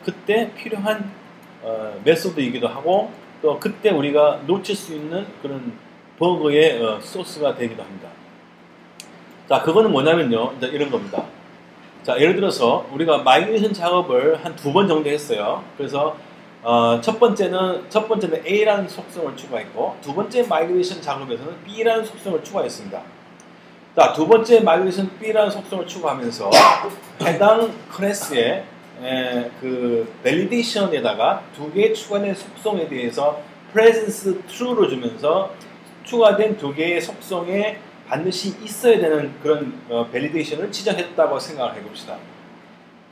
그때 필요한 메소드이기도 하고 또 그때 우리가 놓칠 수 있는 그런 버그의 소스가 되기도 합니다. 자, 그거는 뭐냐면요, 이제 이런 겁니다. 자, 예를 들어서 우리가 마이그레이션 작업을 한 2번 정도 했어요. 그래서 첫 번째는 A라는 속성을 추가했고 두 번째 마이그레이션 작업에서는 B라는 속성을 추가했습니다. 자, 두 번째 마이그레이션 B라는 속성을 추가하면서 해당 클래스의 그 밸리데이션에다가 두 개의 추가된 속성에 대해서 presence true로 주면서 추가된 두 개의 속성에 반드시 있어야 되는 그런 밸리데이션을 지정했다고 생각을 해봅시다.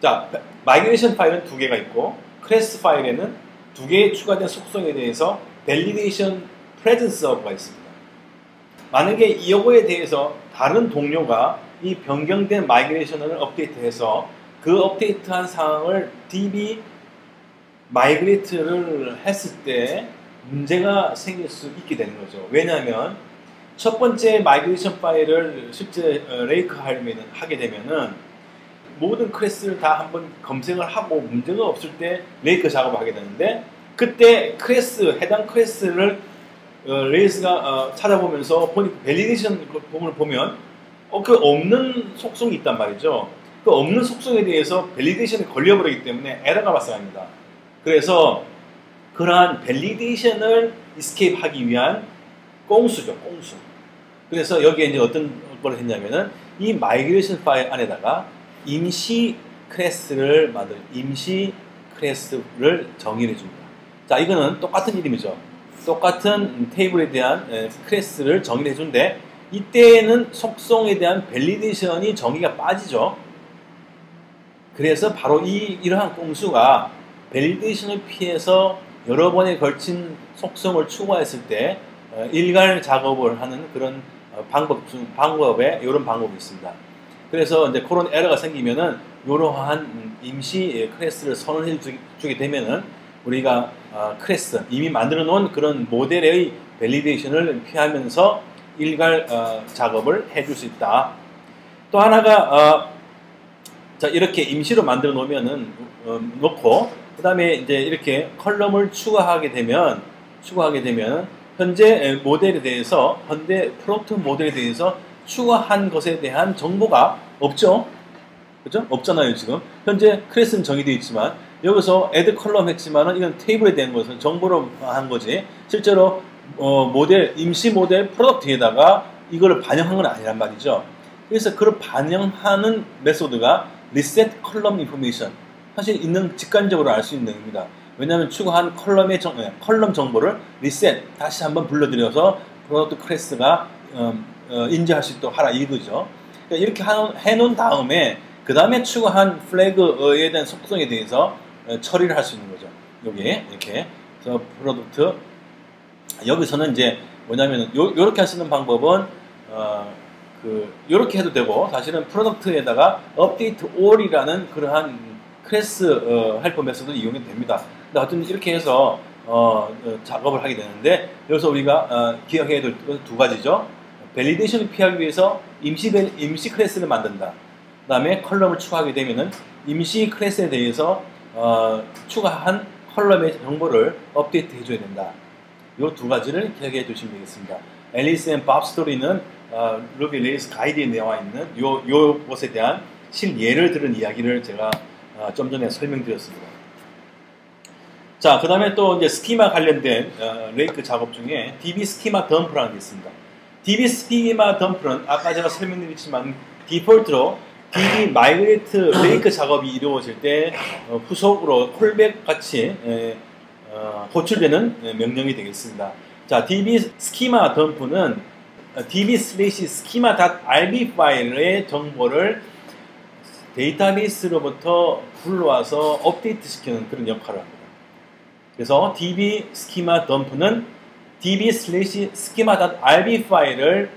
자, 마이그레이션 파일은 두 개가 있고 클래스 파일에는 두 개의 추가된 속성에 대해서 밸리데이션 presence가 있습니다. 만약에 이거에 대해서 다른 동료가 이 변경된 마이그레이션을 업데이트해서 그 업데이트한 상황을 DB 마이그레이트를 했을 때 문제가 생길 수 있게 되는 거죠. 왜냐하면 첫 번째 마이그레이션 파일을 실제 레이크 하게 되면은 모든 클래스를 다 한번 검색을 하고 문제가 없을 때 레이크 작업을 하게 되는데 그때 해당 클래스를 레이스가 찾아보면서 보니까 밸리데이션 부분을 보면 그 없는 속성이 있단 말이죠. 그 없는 속성에 대해서 밸리데이션이 걸려버리기 때문에 에러가 발생합니다. 그래서 그러한 밸리데이션을 이스케이프 하기 위한 꽁수죠, 꽁수. 그래서 여기에 이제 어떤 걸 했냐면은 이 마이그레이션 파일 안에다가 임시 클래스를 정의해 줍니다. 자, 이거는 똑같은 이름이죠. 똑같은 테이블에 대한 클래스를 정의해 준데 이때에는 속성에 대한 밸리데이션이 정의가 빠지죠. 그래서 바로 이러한 꽁수가 밸리데이션을 피해서 여러 번에 걸친 속성을 추가했을 때 일괄 작업을 하는 그런 방법에 이런 방법이 있습니다. 그래서 이제 그런 에러가 생기면은 이러한 임시 클래스를 선언해 주게 되면은 우리가 클래스 이미 만들어 놓은 그런 모델의 밸리데이션을 피하면서 일괄 작업을 해줄 수 있다. 또 하나가 자, 이렇게 임시로 만들어 놓으면은 놓고 그 다음에 이제 이렇게 컬럼을 추가하게 되면 현재 모델에 대해서 현재 프로덕트 모델에 대해서 추가한 것에 대한 정보가 없죠. 그죠? 없잖아요, 지금. 현재 클래스는 정의되어 있지만 여기서 add 컬럼 했지만은 이건 테이블에 대한 것은 정보로 한 거지. 실제로 임시 모델 프로덕트에다가 이거를 반영한 건 아니란 말이죠. 그래서 그걸 반영하는 메소드가 reset column information. 사실 있는 직관적으로 알 수 있는 겁니다. 왜냐하면 추가한 컬럼 정보를 reset 다시 한번 불러들여서 프로덕트 클래스가 인지할 수 있도록 하라 이거죠. 그러니까 이렇게 해놓은 다음에 그 다음에 추가한 플래그에 대한 속성에 대해서 처리를 할 수 있는 거죠. 여기에 이렇게 그래서 프로덕트 여기서는 이제 뭐냐면은 요렇게 할 수 있는 방법은 요렇게 해도 되고 사실은 프로덕트에다가 update all이라는 그러한 클래스 헬퍼 메소드를 이용해도 됩니다. 근데 하여튼 이렇게 해서 작업을 하게 되는데 여기서 우리가 기억해야 될 두 가지죠. 밸리데이션을 피하기 위해서 임시 클래스를 만든다. 그 다음에 컬럼을 추가하게 되면은 임시 클래스에 대해서 추가한 컬럼의 정보를 업데이트 해줘야 된다. 이 두 가지를 기억해 주시면 되겠습니다. 앨리스 앤 밥 스토리는 루비 레이스 가이드에 나와 있는 요것에 대한 실예를 들은 이야기를 제가 좀 전에 설명드렸습니다. 자, 그 다음에 또 이제 스키마 관련된 레이크 작업 중에 DB 스키마 덤프라는 게 있습니다. DB 스키마 덤프는 아까 제가 설명드렸지만 디폴트로 DB 마이그레이트 레이크 작업이 이루어질 때 후속으로 콜백 같이 호출되는 명령이 되겠습니다. 자, DB 스키마 덤프는 db/schema.rb 파일의 정보를 데이터베이스로부터 불러와서 업데이트 시키는 그런 역할을 합니다. 그래서 db schema dump는 db/schema.rb 파일을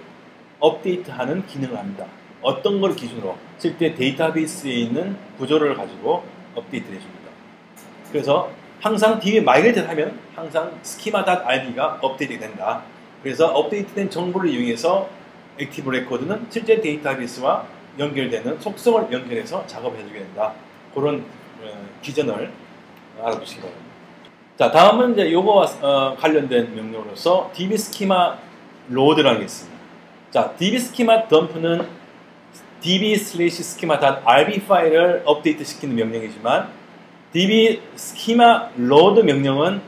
업데이트하는 기능을 합니다. 어떤 걸 기준으로? 실제 데이터베이스에 있는 구조를 가지고 업데이트를 해줍니다. 그래서 항상 db 마이그레이트를 하면 항상 schema.rb가 업데이트 된다. 그래서 업데이트된 정보를 이용해서 액티브 레코드는 실제 데이터베이스와 연결되는 속성을 연결해서 작업을 해주게 된다. 그런 기전을 알아두시기 바랍니다. 자, 다음은 이제 요거와 관련된 명령으로서 db schema load라는 게 있습니다. 자, db schema dump는 db/schema.rb 파일을 업데이트 시키는 명령이지만 db schema load 명령은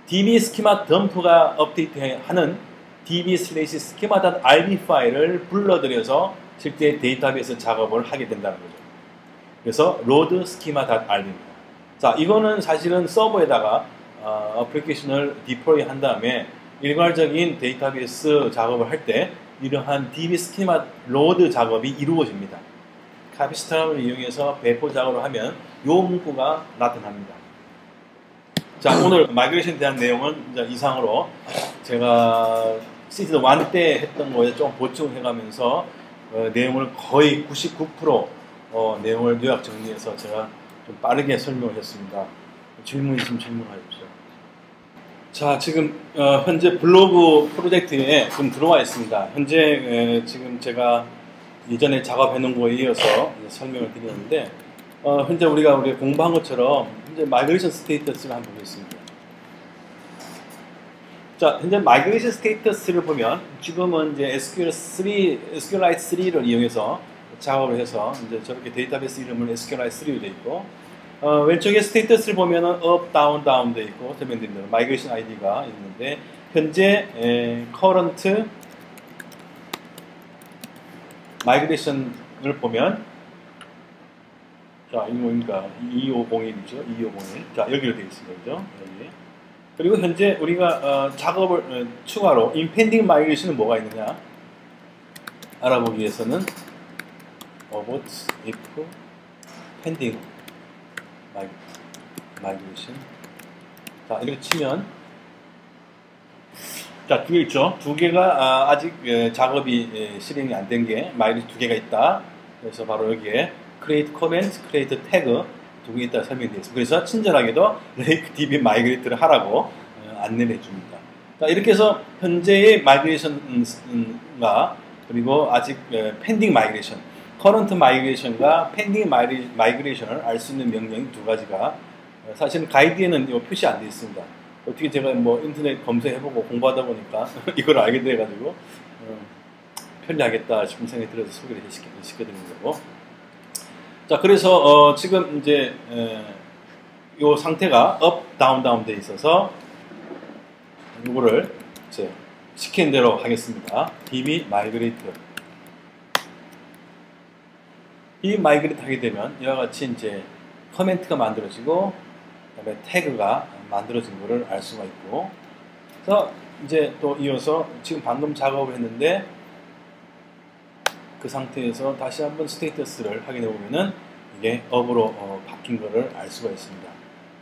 db schema dump가 업데이트하는 db/schema.rb 파일을 불러들여서 실제 데이터베이스 작업을 하게 된다는 거죠. 그래서 load schema.rb입니다. 자, 이거는 사실은 서버에다가 어플리케이션을 디플로이 한 다음에 일괄적인 데이터베이스 작업을 할 때 이러한 DB 스키마 로드 작업이 이루어집니다. 카피스타를 이용해서 배포 작업을 하면 이 문구가 나타납니다. 자, 오늘 마이그레이션에 대한 내용은 이제 이상으로 제가 시즌 1 때 했던 거에 좀 보충해가면서 내용을 거의 99% 내용을 요약 정리해서 제가 좀 빠르게 설명을 했습니다. 질문 있으면 질문하십시오. 자, 지금 현재 블로그 프로젝트에 좀 들어와 있습니다. 현재 지금 제가 예전에 작업해 놓은 거에 이어서 설명을 드리는데 현재 우리가 공부한 것처럼 현재 마이그레이션 스테이터스를 한번 보겠습니다. 자, 현재 마이그레이션 스테이터스를 보면 지금은 이제 SQLite 3를 이용해서 작업을 해서 이제 저렇게 데이터베이스 이름을 SQLite 3로 되어 있고 왼쪽에 스테이터스를 보면은 up, down, down 되어 있고 설명드린 대로 마이그레이션 아이디가 있는데 현재 current 마이그레이션을 보면 자, 이거 뭡니까? 2501이죠. 2501. 자, 여기로 되어 있습니다. 그죠? 여기. 그리고 현재 우리가 작업을 추가로 impending migration은 뭐가 있느냐 알아보기 위해서는 about, if, pending migration. 자, 이렇게 치면 자, 두 개 있죠. 두 개가 아직 작업이 실행이 안 된 게 마이그레이션 두 개가 있다. 그래서 바로 여기에 create comment, create tag 두 개 있다 설명되어 있습니다. 그래서 친절하게도 RakeDB 마이그레이트를 하라고 안내를 해줍니다. 자, 이렇게 해서 현재의 마이그레이션과 그리고 아직 pending migration, current migration과 pending migration을 알 수 있는 명령이 두 가지가 사실은 가이드에는 표시 안 되어 있습니다. 어떻게 제가 뭐 인터넷 검색해보고 공부하다 보니까 이걸 알게 돼가지고 편리하겠다 싶은 생각이 들어서 소개를 시켜드리는 거고. 자, 그래서 지금 이제 이 상태가 up, down, down 돼 있어서 이거를 이제 시킨 대로 하겠습니다. db migrate. 이 마이그레이트 하게 되면 이와 같이 이제 커멘트가 만들어지고 그다음에 태그가 만들어진 것을 알 수가 있고, 그래서 이제 또 이어서 지금 방금 작업을 했는데 그 상태에서 다시 한번 스테이터스를 확인해 보면은 이게 up으로 바뀐 것을 알 수가 있습니다.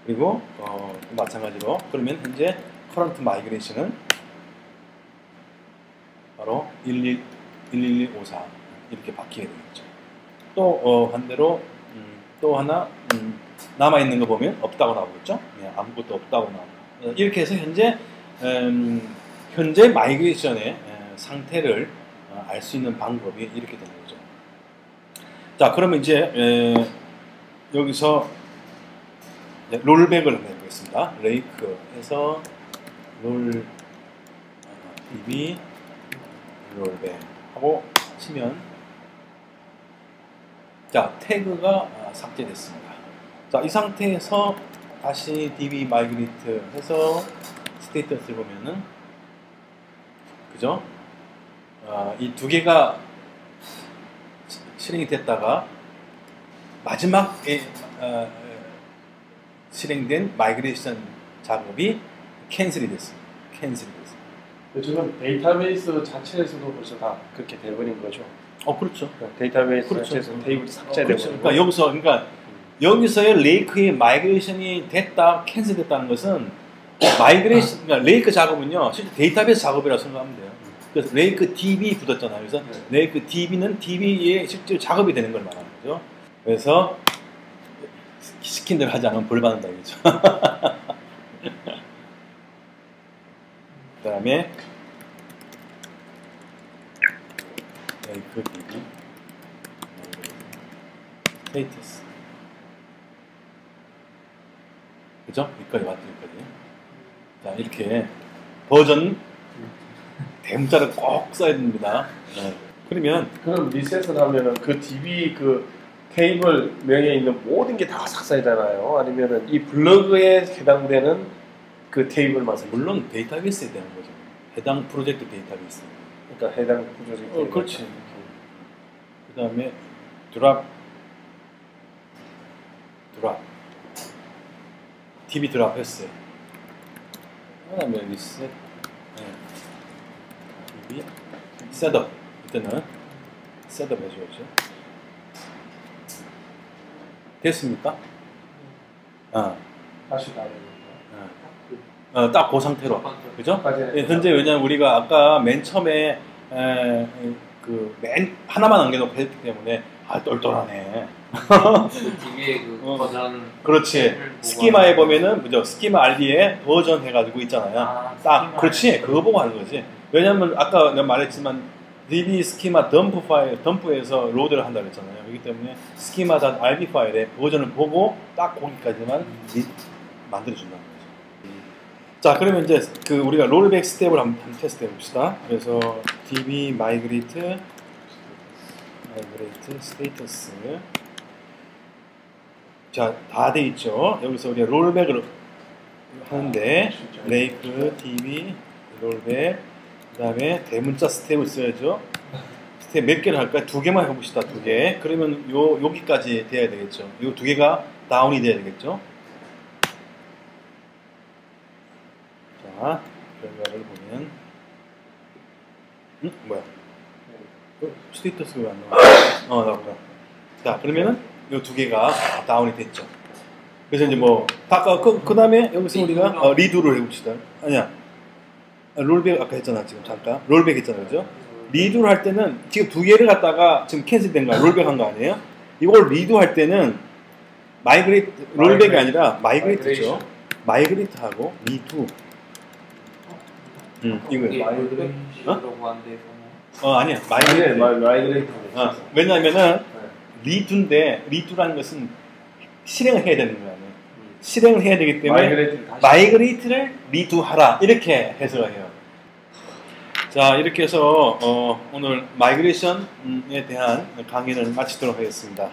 그리고 마찬가지로 그러면 현재 current migration은 바로 11154 이렇게 바뀌게 되겠죠. 또 반대로 또 하나 남아있는 거 보면 없다고 나오겠죠. 네, 아무것도 없다고 나옵니다. 이렇게 해서 현재 마이그레이션의 상태를 알 수 있는 방법이 이렇게 되는 거죠. 자, 그러면 이제 여기서 롤백을 한번 해보겠습니다. 레이크 해서 DB 롤백 하고 치면 자, 태그가 삭제됐습니다. 자, 이 상태에서 다시 DB 마이그레이트 해서 스테이터스를 보면은 그죠? 이 두 개가 실행이 됐다가 마지막에 실행된 마이그레이션 작업이 캔슬이 됐습니다. 지금 데이터베이스 자체에서도 벌써 다 그렇게 돼버린 거죠. 그렇죠. 데이터베이스 그렇죠. 자체에서 테이블이 삭제되고. 그렇죠. 그러니까 여기서의 레이크의 마이그레이션이 됐다, 캔슬됐다는 것은 마이그레이션, 그러니까 레이크 작업은요, 실제 데이터베이스 작업이라고 생각하면 돼요. 그래서 레이크 DB 붙었잖아요. 그래서 레이크 DB는 DB에 실제 작업이 되는 걸 말하는 거죠. 그래서 시킨 대로 하지 않으면 벌 받는다 이거죠. 그 다음에 레이크 DB 스테이터스, 그죠? 여기까지 왔죠. 여기까지. 자, 이렇게 버전 대문자를 꼭 써야 됩니다. 네. 그러면 그럼 리셋을 하면은 그 DB 그 테이블 명에 있는 모든 게 다 삭제되나요? 아니면은 이 블로그에 해당되는 그 테이블만 삭제? 물론 데이터베이스에 대한 거죠. 해당 프로젝트 데이터베이스. 그러니까 해당 프로젝트. 그렇지. 다음에 드랍 TV 드랍 했어요. 그 다음에 리셋 TV 셋업 이때는 셋업 해줘야죠. 됐습니까? 다시 나오는 딱 그 상태로, 그죠? 거. 예, 현재 왜냐면 우리가 아까 맨 처음에 그 맨 하나만 남겨놓고 했기 때문에 똘똘하네. 뒤에 그 버전. 그렇지. 스키마에 보면은 그죠? 스키마 RD에 버전 해가지고 있잖아요. 딱 그렇지. 그거 보고 하는 거지. 왜냐면 아까 내가 말했지만 DB 스키마 덤프 파일, 덤프에서 로드를 한다고 했잖아요. 그렇기 때문에 스키마.rb 파일의 버전을 보고 딱 거기까지만 만들어준다는 거죠. 자, 그러면 이제 그 우리가 롤백 스텝을 한번 테스트 해봅시다. 그래서 db migrate 스테이터스. 자, 다 돼 있죠. 여기서 우리가 롤백을 하는데 레이크 db 롤백 그 다음에 대문자 스텝을 써야죠. 스텝 몇 개를 할까요? 2개만 해봅시다. 2개. 그러면 여기까지 돼야 되겠죠. 요 2개가 다운이 돼야 되겠죠. 자, 결과를 보면 뭐야? 스테이터스가 왜 안 나와? 나왔구나. 자, 그러면은 요 2개가 다운이 됐죠. 그래서 이제 뭐 그 다음에 여기서 우리가 리두를 해봅시다. 아니야. 롤백 아까 했잖아. 지금 잠깐 롤백 했잖아. 그죠? 리두를 할 때는 지금 2개를 갖다가 지금 캔슬된 거야. 롤백 한 거 아니에요? 이걸 리두 할 때는 롤백이 아니라 마이그레이트죠. 마이그레이트하고 리두. 이거 아니야. 마이그레이트. 왜냐하면은 리두인데 리두라는 것은 실행을 해야 되는 거야. 실행을 해야 되기 때문에 마이그레이트를 리두하라 이렇게 해석을 해요. 자, 이렇게 해서 오늘 마이그레이션에 대한 강의를 마치도록 하겠습니다.